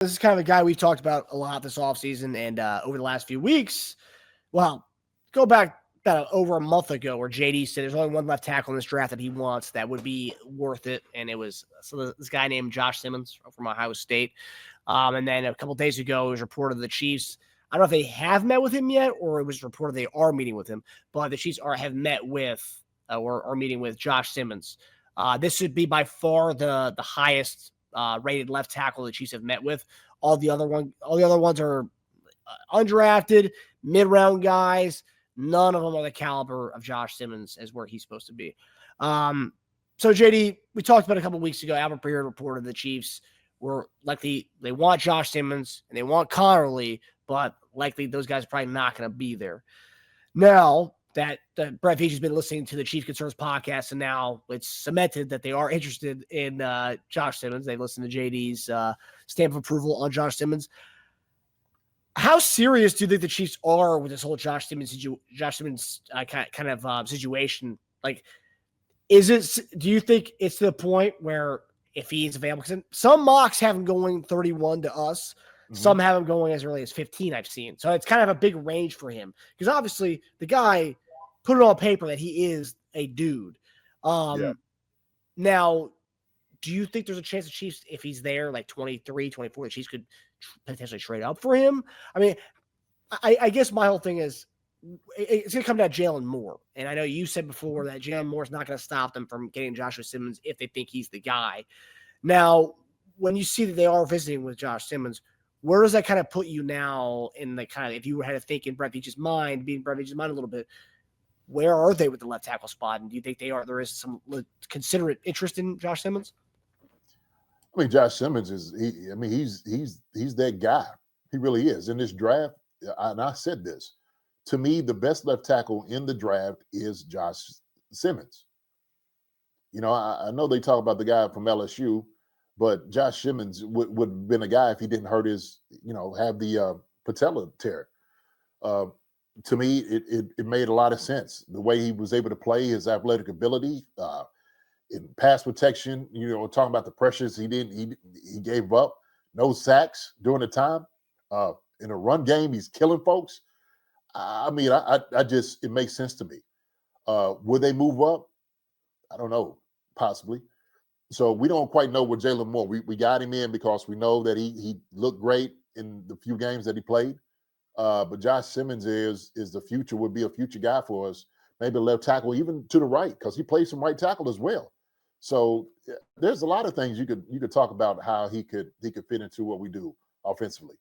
This is kind of a guy we've talked about a lot this offseason and over the last few weeks. Well, go back about over a month ago where JD said there's only one left tackle in this draft that he wants that would be worth it. And it was this guy named Josh Simmons from Ohio State. And then a couple days ago, it was reported the Chiefs, I don't know if they have met with him yet or it was reported they are meeting with him, but the Chiefs have met with or are meeting with Josh Simmons. This would be by far the highest rated left tackle the Chiefs have met with. All the other ones are undrafted, mid-round guys. None of them are the caliber of Josh Simmons as where he's supposed to be. So JD, we talked about a couple weeks ago. Albert Breer reported the Chiefs were likely they want Josh Simmons and they want Connerly, but likely those guys are probably not going to be there. Now that Brett Veach has been listening to the Chief Concerns podcast, and now it's cemented that they are interested in Josh Simmons. They listened to JD's stamp of approval on Josh Simmons. How serious do you think the Chiefs are with this whole Josh Simmons kind of situation? Like, do you think it's to the point where if he's available, because some mocks have him going 31 to us, some have him going as early as 15 I've seen. So it's kind of a big range for him because obviously the guy put it on paper that he is a dude. Now, do you think there's a chance the Chiefs, if he's there like 23, 24, the Chiefs could potentially trade up for him? I mean, I guess my whole thing is it's going to come down to Jalen Moore. And I know you said before that Jalen Moore's not going to stop them from getting Joshua Simmons if they think he's the guy. Now, when you see that they are visiting with Josh Simmons, where does that kind of put you now in the kind of, if you had to think in Brett Veach's mind, being Brett Veach's mind a little bit, where are they with the left tackle spot? And do you think there is some considerate interest in Josh Simmons? I mean, Josh Simmons he's that guy. He really is. In this draft, and I said this, to me, the best left tackle in the draft is Josh Simmons. You know, I know they talk about the guy from LSU, but Josh Simmons would have been a guy if he didn't hurt his, have the patella tear. To me, it made a lot of sense. The way he was able to play, his athletic ability, in pass protection, talking about the pressures he gave up, no sacks during the time. In a run game, he's killing folks. I mean, it makes sense to me. Would they move up? I don't know, possibly. So we don't quite know with Jalen Moore. We got him in because we know that he looked great in the few games that he played. But Josh Simmons is the future, would be a future guy for us. Maybe left tackle, even to the right, because he plays some right tackle as well. So there's a lot of things you could talk about how he could fit into what we do offensively.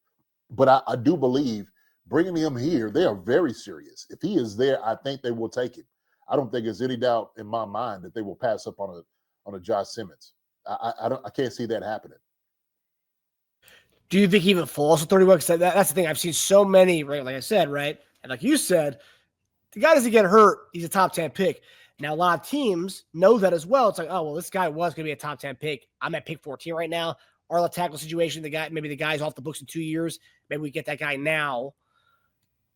But I do believe bringing him here, they are very serious. If he is there, I think they will take him. I don't think there's any doubt in my mind that they will pass up on a Josh Simmons. I can't see that happening. Do you think he even falls to 31? Because that's the thing. I've seen so many, right? Like I said, right? And like you said, the guy doesn't get hurt. He's a top 10 pick. Now, a lot of teams know that as well. It's like, oh, well, this guy was going to be a top 10 pick. I'm at pick 14 right now. Our tackle situation, maybe the guy's off the books in 2 years. Maybe we get that guy now.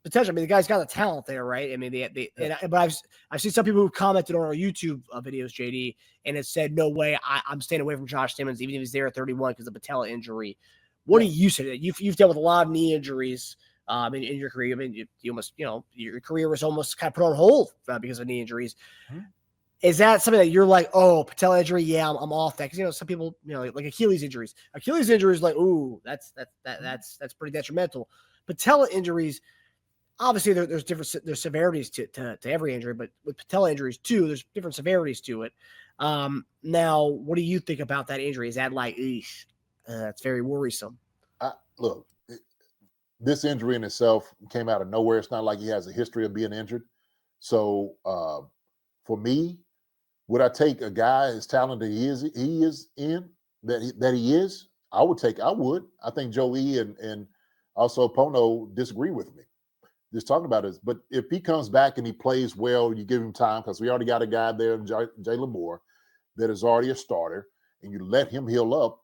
Potentially, I mean, the guy's got the talent there, right? I mean, but I've seen some people who commented on our YouTube videos, JD, and it said, no way, I'm staying away from Josh Simmons, even if he's there at 31 because of the patella injury. What do you say? You've dealt with a lot of knee injuries in your career. I mean, you almost, your career was almost kind of put on hold because of knee injuries. Mm-hmm. Is that something that you're like, oh, patella injury? Yeah, I'm off that because some people, like Achilles injuries. Achilles injuries, like, ooh, that's pretty detrimental. Patella injuries, obviously there's severities to every injury, but with patella injuries too, there's different severities to it. Now, what do you think about that injury? Is that like, that's very worrisome? Look, this injury in itself came out of nowhere. It's not like he has a history of being injured. So for me, would I take a guy as talented he is in that he is? I would. I think Joey and also Pono disagree with me. Just talking about it. But if he comes back and he plays well, you give him time because we already got a guy there, Jalen Moore, that is already a starter, and you let him heal up.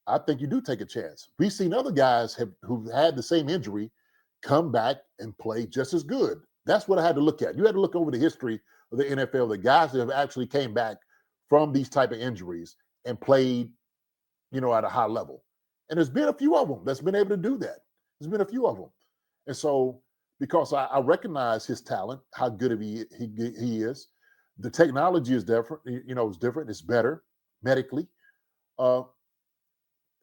I think you do take a chance. We've seen other guys who've had the same injury come back and play just as good. That's what I had to look at. You had to look over the history of the NFL, the guys that have actually came back from these type of injuries and played, at a high level. And there's been a few of them that's been able to do that. There's been a few of them. And so, because I recognize his talent, how good he is, the technology is different. It's different. It's better medically. Uh,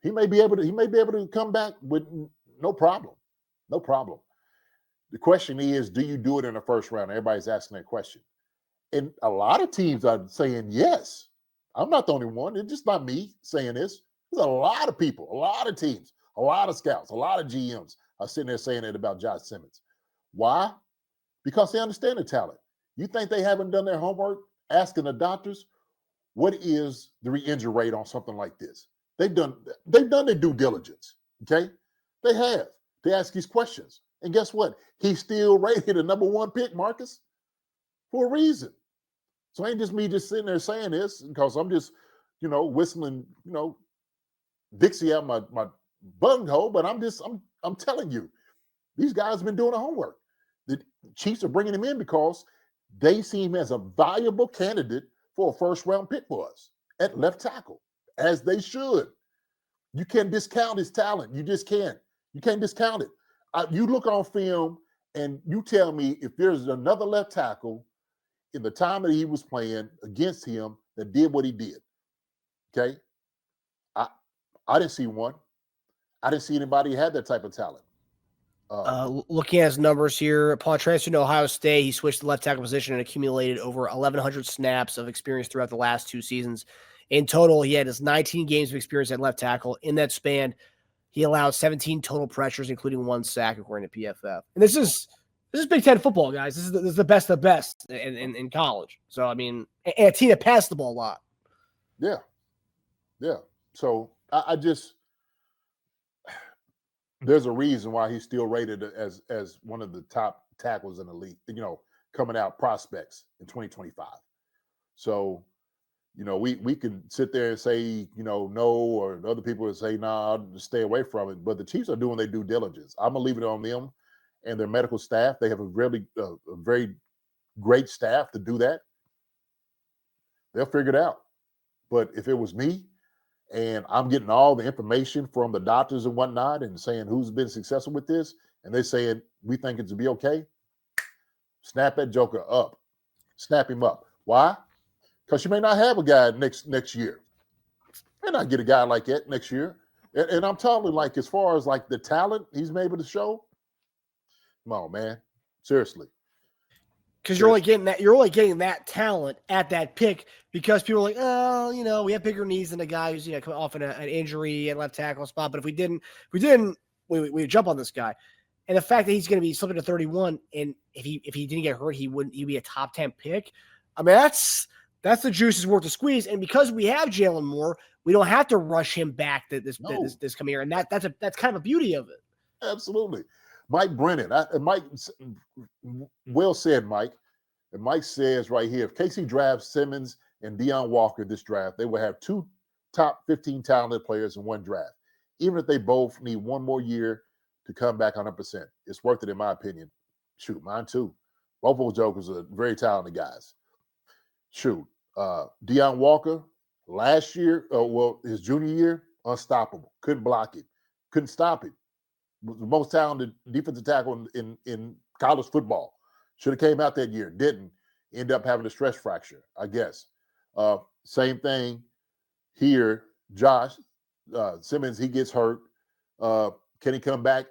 he may be able to come back with no problem. No problem. The question is, do you do it in the first round? Everybody's asking that question. And a lot of teams are saying yes. I'm not the only one. It's just not me saying this. There's a lot of people, a lot of teams, a lot of scouts, a lot of GMs are sitting there saying it about Josh Simmons. Why? Because they understand the talent. You think they haven't done their homework, asking the doctors, what is the re-injury rate on something like this? They've done their due diligence. Okay? They have. They ask these questions. And guess what? He's still rated a number one pick, Marcus, for a reason. So it ain't just me just sitting there saying this because I'm just, whistling, Dixie out my bunghole, but I'm telling you, these guys have been doing the homework. The Chiefs are bringing him in because they see him as a valuable candidate for a first round pick for us at left tackle, as they should. You can't discount his talent. You just can't. You can't discount it. You look on film and you tell me if there's another left tackle in the time that he was playing against him that did what he did. Okay. I didn't see one. I didn't see anybody who had that type of talent. Looking at his numbers here, upon transfer to Ohio State, he switched to left tackle position and accumulated over 1,100 snaps of experience throughout the last 2 seasons. In total, he had his 19 games of experience at left tackle. In that span, he allowed 17 total pressures, including 1 sack, according to PFF. And this is Big Ten football, guys. This is the best of the best in college. So, I mean, and a team that passed the ball a lot. Yeah. Yeah. So, I just – there's a reason why he's still rated as one of the top tackles in the league, coming out prospects in 2025. So, we could sit there and say, no, or other people would say, nah, I'll stay away from it. But the Chiefs are doing their due diligence. I'm going to leave it on them and their medical staff. They have a very great staff to do that. They'll figure it out. But if it was me and I'm getting all the information from the doctors and whatnot and saying who's been successful with this, and they're saying we think it's to be okay, snap that joker up. Snap him up. Why? Because you may not have a guy next year. You may not get a guy like that next year. And I'm talking like as far as like the talent he's been able to show. Come on, man. Seriously. Because you're only getting that talent at that pick because people are like, oh, we have bigger needs than a guy who's coming off an injury at left tackle spot. But if we didn't, we would jump on this guy. And the fact that he's going to be slipping to 31, and if he didn't get hurt, he'd be a top 10 pick. I mean, that's the juice is worth the squeeze. And because we have Jalen Moore, we don't have to rush him back this coming year. And that's kind of a beauty of it. Absolutely. Mike Brennan. Mike, well said, Mike. And Mike says right here, if KC drafts Simmons and Deion Walker this draft, they will have 2 top 15 talented players in one draft. Even if they both need 1 more year to come back 100%. It's worth it in my opinion. Shoot, mine too. Both of those jokers are very talented guys. Shoot. Deion Walker, last year, his junior year, unstoppable. Couldn't block him. Couldn't stop him. Was the most talented defensive tackle in college football. Should have came out that year. Didn't. End up having a stress fracture, I guess. Same thing here. Josh Simmons, he gets hurt. Can he come back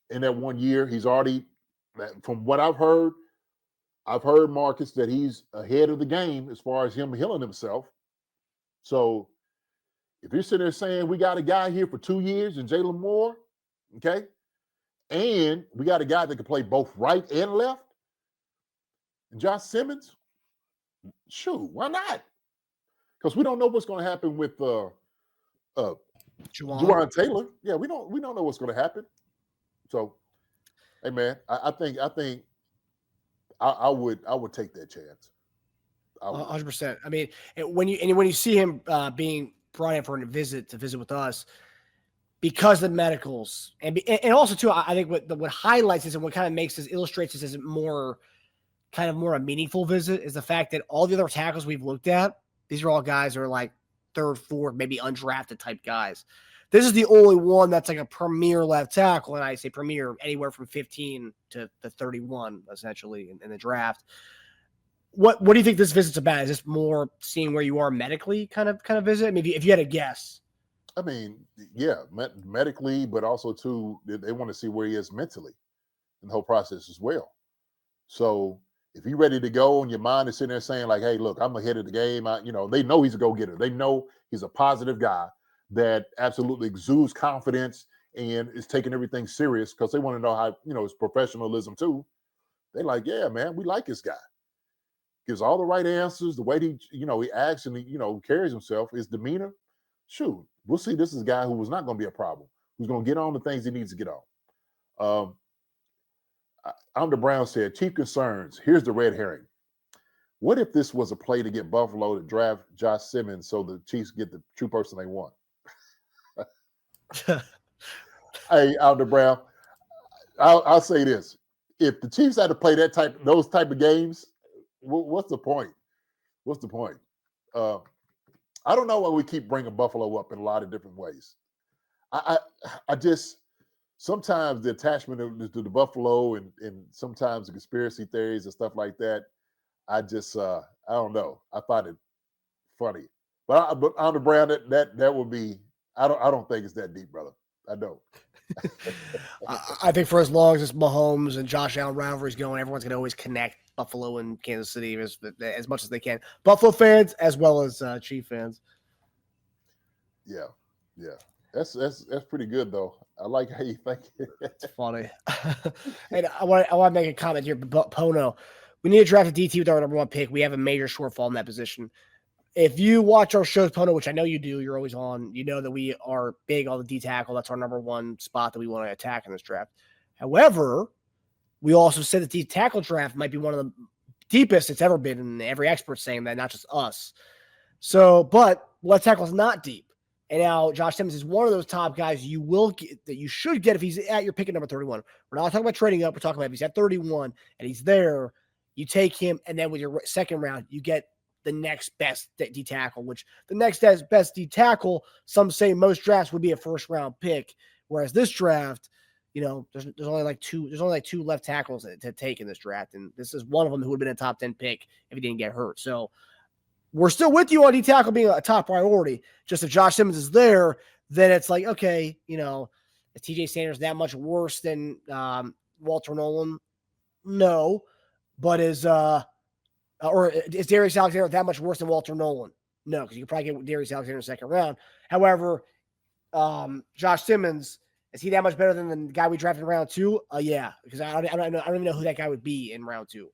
in that 1 year? He's already, from what I've heard, Marcus, that he's ahead of the game as far as him healing himself. So if you're sitting there saying we got a guy here for 2 years and Jalen Moore, okay, and we got a guy that can play both right and left, and Josh Simmons, shoot, why not? Because we don't know what's going to happen with Juwan Taylor. Yeah, we don't know what's going to happen. So, hey man, I think I would take that chance. 100%. I mean, when you see him being brought in for a visit with us, because of the medicals, and also too, I think what highlights this and what kind of makes this, illustrates this as more a meaningful visit is the fact that all the other tackles we've looked at, these are all guys who are like 3rd, 4th, maybe undrafted type guys. This is the only one that's like a premier left tackle, and I say premier anywhere from 15 to 31, essentially, in the draft. What do you think this visit's about? Is this more seeing where you are medically kind of visit? I mean, if you had a guess. I mean, yeah, medically, but also too, they want to see where he is mentally in the whole process as well. So if you're ready to go and your mind is sitting there saying like, hey, look, I'm ahead of the game. They know he's a go-getter. They know he's a positive guy that absolutely exudes confidence and is taking everything serious because they want to know how, his professionalism too. They're like, yeah, man, we like this guy. Gives all the right answers, the way he acts and he carries himself, his demeanor. Shoot, we'll see. This is a guy who was not going to be a problem, who's going to get on the things he needs to get on. Under Brown said, chief concerns. Here's the red herring. What if this was a play to get Buffalo to draft Josh Simmons so the Chiefs get the true person they want? Hey, Under Brown, I'll say this. If the Chiefs had to play those type of games, what's the point? What's the point? I don't know why we keep bringing Buffalo up in a lot of different ways. I just sometimes the attachment to the Buffalo and sometimes the conspiracy theories and stuff like that. I just I don't know. I find it funny, but on the Brown that would be. I don't think it's that deep, brother. I don't. I think for as long as this Mahomes and Josh Allen rivalry is going, everyone's going to always connect Buffalo and Kansas City as much as they can. Buffalo fans as well as Chief fans. Yeah. That's pretty good though. I like how you think. It's funny. And I want to make a comment here. Pono, we need to draft a DT with our number one pick. We have a major shortfall in that position. If you watch our shows, Pono, which I know you do, you're always on, you know that we are big on the D tackle. That's our number one spot that we want to attack in this draft. However, we also said the D tackle draft might be one of the deepest it's ever been, and every expert's saying that, not just us. So, but left tackle is not deep. And now Josh Simmons is one of those top guys you will get, that you should get if he's at your pick at number 31. We're not talking about trading up. We're talking about if he's at 31 and he's there, you take him, and then with your second round, you get the next best D tackle, which the next best D tackle, some say most drafts would be a first round pick. Whereas this draft, there's only like two left tackles to take in this draft. And this is one of them who would have been a top 10 pick if he didn't get hurt. So we're still with you on D tackle being a top priority. Just if Josh Simmons is there, then it's like, okay, is TJ Sanders that much worse than Walter Nolan? No. But is Darius Alexander that much worse than Walter Nolan? No, because you could probably get Darius Alexander in the second round. However, Josh Simmons, is he that much better than the guy we drafted in round 2? Yeah, because I don't even know who that guy would be in round 2.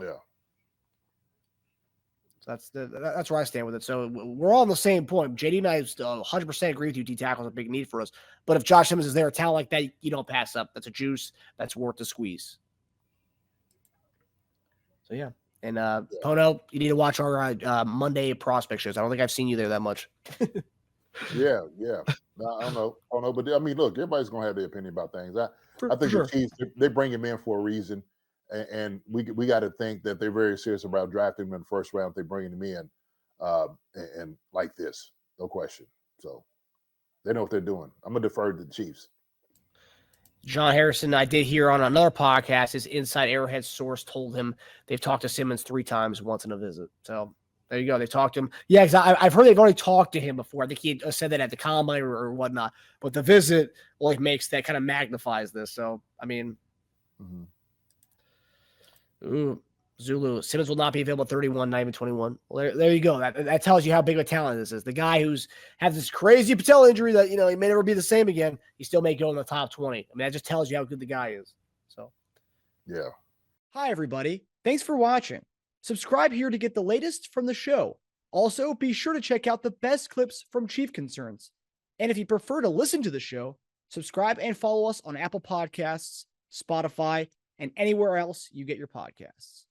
Yeah. So that's where I stand with it. So we're all on the same point. JD and I 100% agree with you. D tackle is a big need for us. But if Josh Simmons is there, a talent like that, you don't pass up. That's a juice that's worth the squeeze. So, yeah. And Pono, you need to watch our Monday prospect shows. I don't think I've seen you there that much. Yeah. No, I don't know. But I mean, look, everybody's going to have their opinion about things. I think the Chiefs, they bring him in for a reason. And we got to think that they're very serious about drafting him in the first round. They're bringing him in and like this, no question. So they know what they're doing. I'm going to defer to the Chiefs. John Harrison, I did hear on another podcast, his inside Arrowhead source told him they've talked to Simmons 3 times once in a visit. So there you go. They talked to him. Yeah, because I've heard they've already talked to him before. I think he said that at the combine or whatnot. But the visit makes that kind of magnifies this. So, I mean, Ooh, Zulu. Simmons will not be available at 31, not even 21. Well, there you go. That tells you how big of a talent this is. The guy who's has this crazy patella injury that, he may never be the same again. He still may go in the top 20. I mean, that just tells you how good the guy is. So, yeah. Hi, everybody. Thanks for watching. Subscribe here to get the latest from the show. Also, be sure to check out the best clips from Chief Concerns. And if you prefer to listen to the show, subscribe and follow us on Apple Podcasts, Spotify, and anywhere else you get your podcasts.